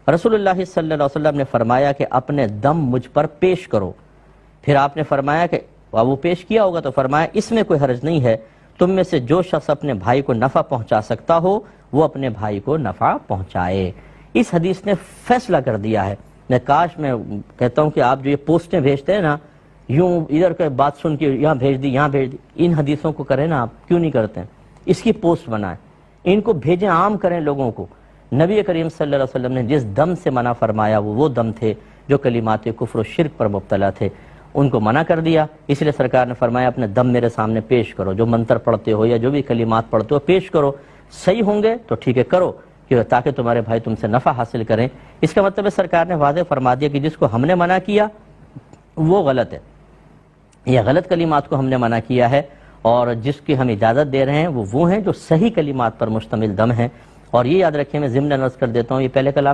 رسول اللہ صلی اللہ علیہ وسلم نے فرمایا کہ اپنے دم مجھ پر پیش کرو. پھر آپ نے فرمایا کہ وہ پیش کیا ہوگا تو فرمایا اس میں کوئی حرج نہیں ہے، تم میں سے جو شخص اپنے بھائی کو نفع پہنچا سکتا ہو وہ اپنے بھائی کو نفع پہنچائے. اس حدیث نے فیصلہ کر دیا ہے. میں کاش میں کہتا ہوں کہ آپ جو یہ پوسٹیں بھیجتے ہیں نا، یوں ادھر کے بات سن کے یہاں بھیج دی یہاں بھیج دی، ان حدیثوں کو کریں نا، آپ کیوں نہیں کرتے ہیں؟ اس کی پوسٹ بنائیں، ان کو بھیجیں، عام کریں لوگوں کو. نبی کریم صلی اللہ علیہ وسلم نے جس دم سے منع فرمایا وہ دم تھے جو کلمات کفر و شرک پر مبتلا تھے، ان کو منع کر دیا. اس لیے سرکار نے فرمایا اپنے دم میرے سامنے پیش کرو، جو منتر پڑھتے ہو یا جو بھی کلمات پڑھتے ہو پیش کرو. صحیح ہوں گے تو ٹھیک ہے کرو، تاکہ تمہارے بھائی تم سے نفع حاصل کریں. اس کا مطلب ہے سرکار نے واضح فرما دیا کہ جس کو ہم نے منع کیا وہ غلط ہے، یہ غلط کلمات کو ہم نے منع کیا ہے، اور جس کی ہم اجازت دے رہے ہیں وہ ہیں جو صحیح کلمات پر مشتمل دم ہیں. اور یہ یاد رکھیں، میں ضمن عرض کر دیتا ہوں، یہ پہلے کلام